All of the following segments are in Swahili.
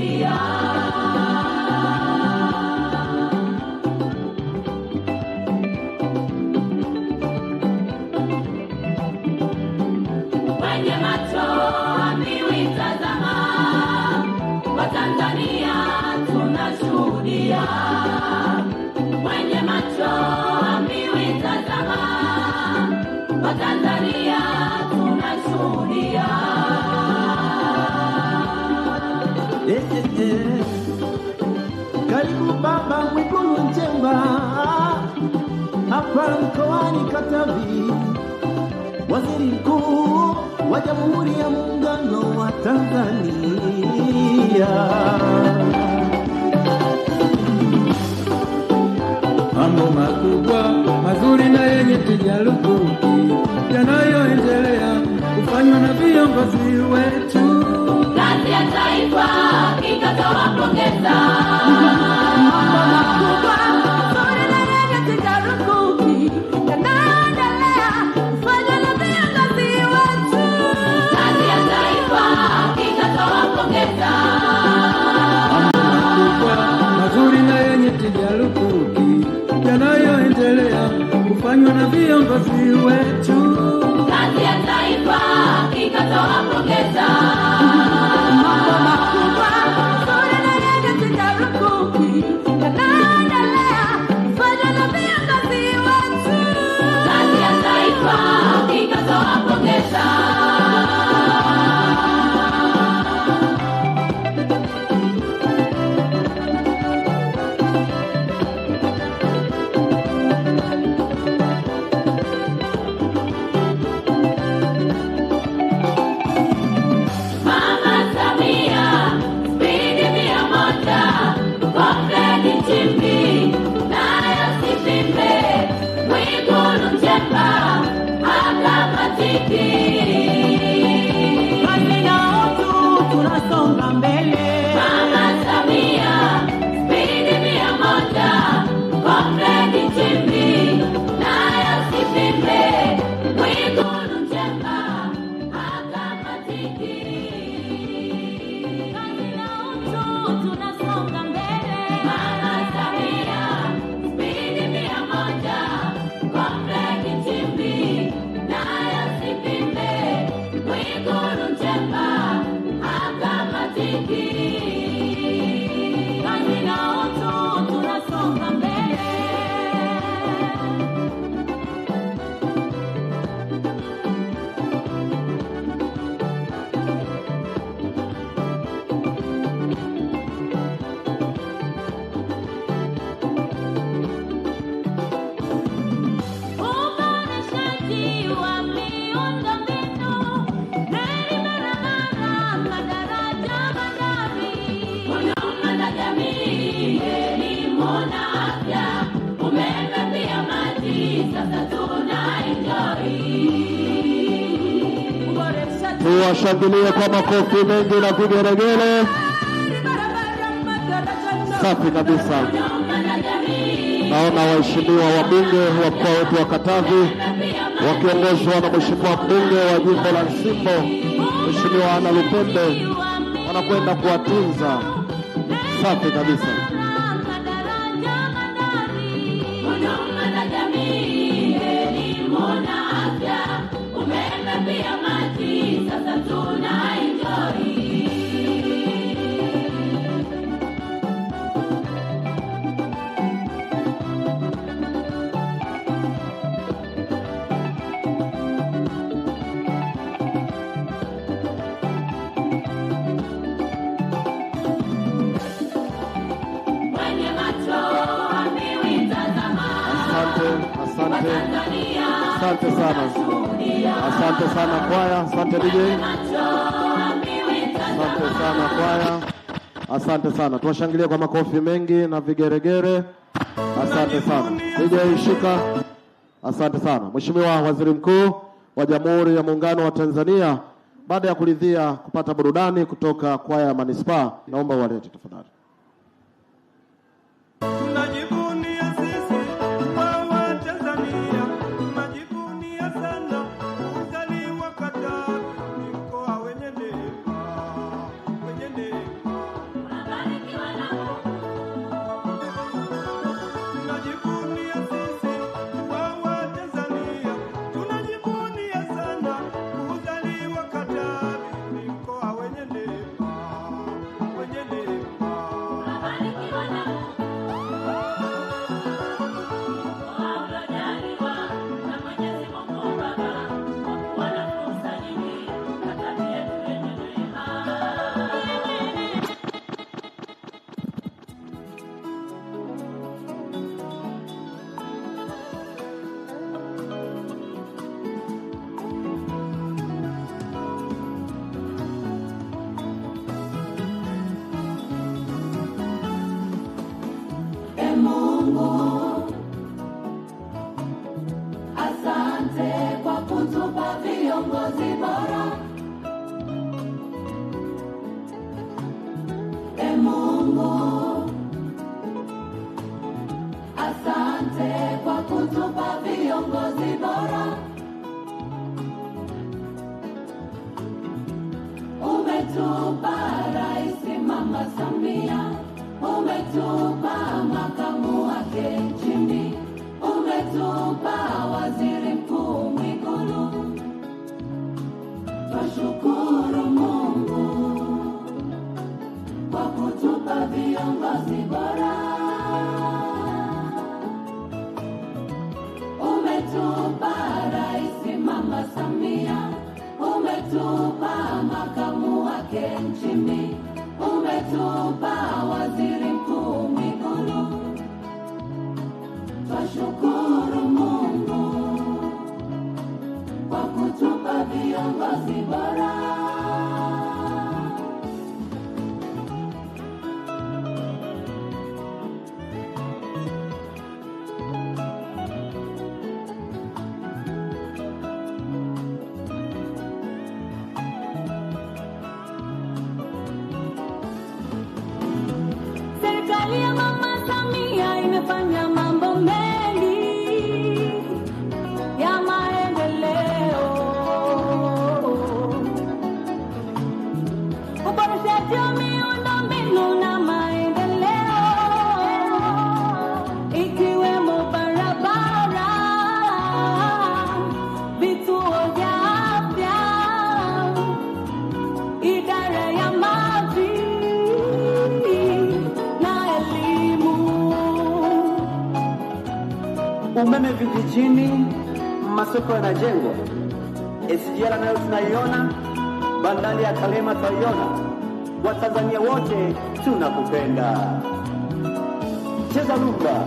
tunashuhudia. Wenye macho ambiwi tazama, Watanzania tunashuhudia. Wenye macho ambiwi tazama, Watanzania tunashuhudia. Karibu Baba Mwigulu Nchemba hapa mkoani Katavi, Waziri Mkuu wa Jamhuri ya Muungano wa Tanzania. Mambo makubwa mazuri na yenye tija lukuki yanayoendelea kufanywa na viongozi wetu. Kazi ya taifa ikatoa pongeza. Mambo makubwa mazuri na yenye tija lukuki yanayoendelea kufanywa na viongozi wetu. Kazi ya taifa ikatoa pongeza. Mambo makubwa mazuri na yenye tija lukuki yanayoendelea kufanywa na viongozi wetu. Kazi ya taifa ikatoa pongeza. Mambo makubwa mazuri na yenye tija lukuki yanayoendelea kufanywa na viongozi wetu. Kazi ya taifa ikatoa pongeza. Tuwashangilie kwa makofi mengi na vigelegele. Safi kabisa. Naona waheshimiwa wabunge wa mkoa wetu wa Katavi wakiongozwa na mheshimiwa mbunge wa jimbo la Nsimbo, Mheshimiwa Ana Lupembe, wanakwenda kuwatunza. Safi kabisa. Asante sana. Asante sana kwaya. Asante DJ. Asante sana kwaya. Asante sana. Tuwashangilie kwa makofi mengi na vigeregere. Asante sana. DJ shika. Asante sana. Mheshimiwa Waziri Mkuu wa Jamhuri ya Muungano wa Tanzania, baada ya kuridhia kupata burudani kutoka kwaya ya Manispaa, naomba walete tafadhali. viongozi bora. E Mungu, asante kwa kutupa viongozi bora. Umetupa Rais Mama Samia, umetupa makamu wake Nchimbi, umetupa Waziri Mkuu Mwigulu. Twashukuru Mungu kwa kutupa viongozi bora. Umetupa Rais Mama Samia, umetupa makamu wake Nchimbi, umetupa Waziri Mkuu Mwigulu. Twashukuru Mungu kwa kutupa viongozi bora. Serikali ya Mama Samia imefanya mambo mengi ya maendeleo. Uboreshaji wa miundombinu na maendeleo, ikiwemo barabara, vituo vya afya, idara ya maji na elimu. Umeme vijijini, masoko yanajengwa, SGR nayo tunaiona, bandari ya Kalema tunaiona. Watanzania wote tunakupenda. Cheza rumba.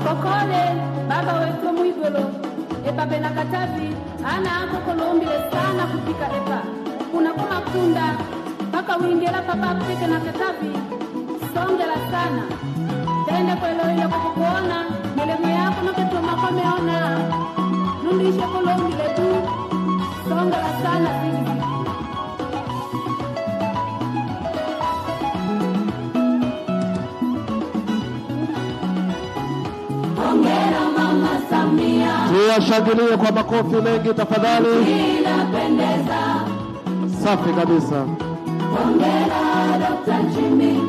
Kokole baba wetu Mwigulu epabe na Katavi ana ako kolombile sana kupika epa kuna kuma kunda mpaka uingela papa peke na Katavi songela sana tende kwelo ile kukuona milemu yako na keto makomeona nundishe kolombile tu songela sana vingi. Hongera Mama Samia, Tuwashangilie kwa makofi mengi tafadhali. inapendeza. Safi kabisa. Hongera Dr. Nchimbi,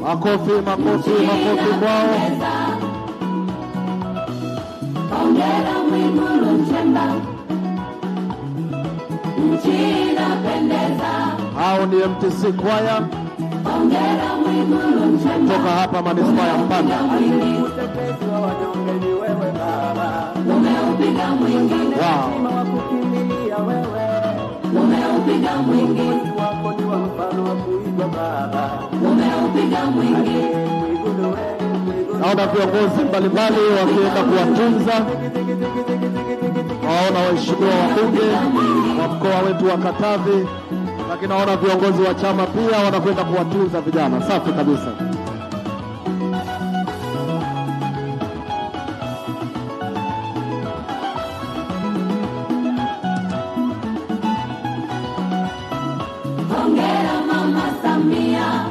Makofi, makofi, makofi kwao. inapendeza. Hongera Mwigulu Nchemba, nchi inapendeza. Hao ni MTC Kwaya Hongera Mwigulu Nchemba, kutoka hapa manispaa ya Mpanda. Utetezi wa wanyonge ni wewe Baba. umeupiga mwingi, Wow. Hekima wa kukimbilia wewe. umeupiga mwingi, Uongozi wako ni wa mfano wa kuigwa Baba. umeupiga mwingi. Mwigulu wewe, Mwigulu. Naona viongozi mbalimbali wakienda kuwatunza. Naona waheshimiwa wabunge wa mkoa wetu wa Katavi, lakini naona viongozi wa chama pia wanakwenda kuwatunza vijana. Safi kabisa. Hongera Mama Samia,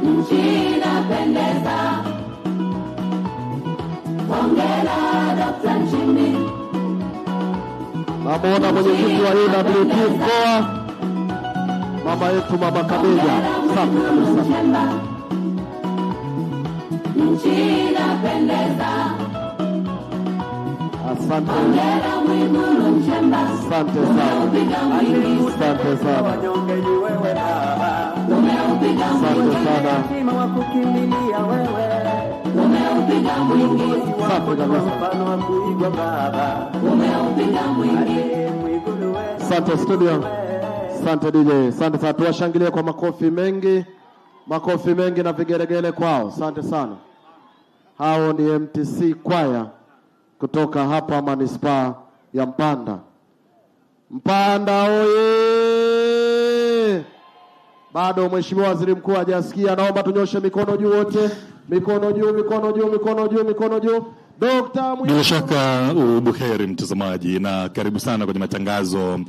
nchi inapendeza. Hongera Dr. Nchimbi, Namuona mwenyekiti wa UWT mkoa, mama yetu Mama Kabeja. Safi kabisa. Nchemba, nchi inapendeza. Asante, Hongera Mwigulu Nchemba, asante sana, umeupiga mwingi, asante sana, Wanyonge ni wewe Baba. umeupiga asante mwingi, sana. Hekima wa kukimbilia wewe. umeupiga mwingi, Uongozi wako ni wa mfano wa kuigwa Baba. umeupiga mwingi. Mwigulu wewe. Asante studio, asante DJ, asante sana. Tuwashangilie kwa makofi mengi, makofi mengi na vigelegele kwao. Asante sana. Hao ni MTC Kwaya kutoka hapa manispaa ya Mpanda. Mpanda oye! Bado Mheshimiwa Waziri Mkuu hajasikia. Naomba tunyoshe mikono juu wote. Mikono juu, mikono juu, mikono juu, mikono juu. Bila shaka ubuheri mtazamaji, na karibu sana kwenye matangazo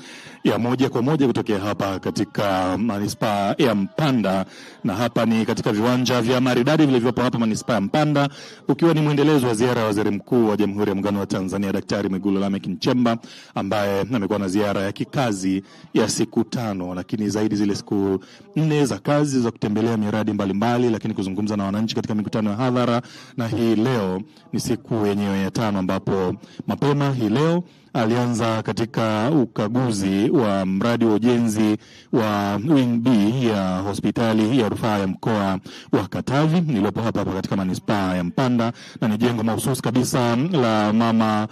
ya moja kwa moja kutokea hapa katika manispaa ya Mpanda, na hapa ni katika viwanja vya maridadi vilivyopo hapa manispaa ya Mpanda, ukiwa ni mwendelezo wa ziara ya Waziri Mkuu wa Jamhuri ya Muungano wa Tanzania Daktari Mwigulu Lameck Nchemba, ambaye amekuwa na ziara ya kikazi ya siku 5, lakini zaidi zile siku 4 za kazi za kutembelea miradi mbalimbali, lakini kuzungumza na wananchi katika mikutano ya hadhara, na hii leo ni siku yenyewe ya 5 ambapo mapema hii leo alianza katika ukaguzi wa mradi wa ujenzi wa Wing B ya hospitali ya rufaa ya mkoa wa Katavi nilipo hapa katika manispaa ya Mpanda, na ni jengo mahususi kabisa la mama,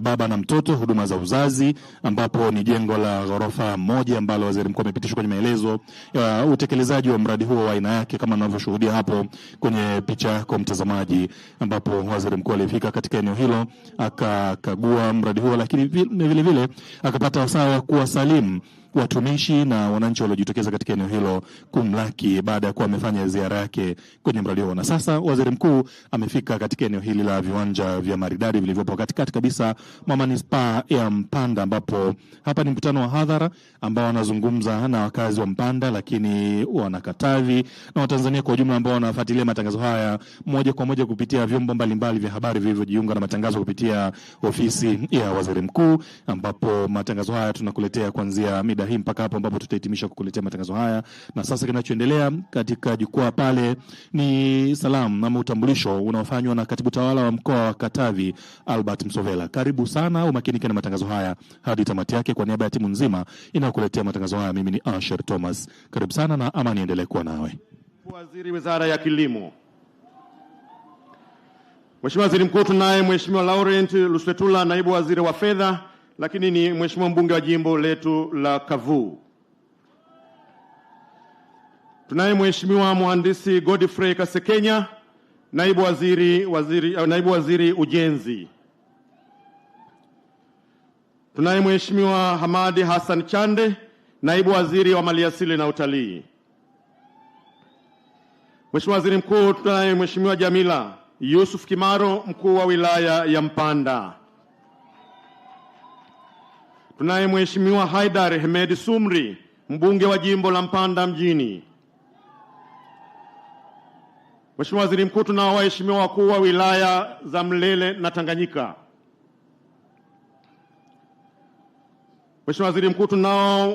baba na mtoto, huduma za uzazi, ambapo ni jengo la ghorofa 1 ambalo Waziri Mkuu amepitisha kwenye maelezo ya utekelezaji wa mradi huo wa aina yake kama mnavyoshuhudia hapo kwenye picha yako mtazamaji, ambapo Waziri Mkuu alifika katika eneo hilo akakagua mradi huo, lakini vile vile akapata wasaa wa kuwasalimu watumishi na wananchi waliojitokeza katika eneo hilo kumlaki baada ya kuwa amefanya ziara yake kwenye mradi huo. Na sasa Waziri Mkuu amefika katika eneo hili la viwanja vya maridadi vilivyopo katikati kabisa mwa manispaa ya Mpanda, ambapo hapa ni mkutano wa hadhara ambao wanazungumza na wakazi wa Mpanda, lakini wana Katavi na Watanzania kwa ujumla ambao wanafuatilia matangazo haya moja kwa moja kupitia vyombo mbalimbali vya habari vilivyojiunga na matangazo kupitia ofisi ya Waziri Mkuu, ambapo matangazo haya tunakuletea kuanzia mida hii mpaka hapo ambapo tutahitimisha kukuletea matangazo haya. Na sasa kinachoendelea katika jukwaa pale ni salamu na utambulisho unaofanywa na Katibu Tawala wa Mkoa wa Katavi Albert Msovela. Karibu sana, umakinike na matangazo haya hadi tamati yake. Kwa niaba ya timu nzima inayokuletea matangazo haya, mimi ni Asher Thomas. Karibu sana na amani endelee kuwa nawe. Waziri Wizara ya Kilimo. Mheshimiwa Waziri Mkuu, tunaye Mheshimiwa Laurent Luswetula, Naibu Waziri wa Fedha, lakini ni Mheshimiwa mbunge wa jimbo letu la Kavu. Tunaye Mheshimiwa Mhandisi Godfrey Kasekenya, Naibu Waziri Ujenzi. Tunaye Mheshimiwa Hamadi Hassan Chande, Naibu Waziri wa Maliasili na Utalii. Mheshimiwa Waziri Mkuu, tunaye Mheshimiwa Jamila Yusuf Kimaro, Mkuu wa Wilaya ya Mpanda. Tunaye Mheshimiwa Haidar Hemedi Sumri, mbunge wa jimbo la Mpanda mjini. Mheshimiwa Waziri Mkuu, tunao waheshimiwa wakuu wa wilaya za Mlele na Tanganyika. Mheshimiwa Waziri Mkuu, tunao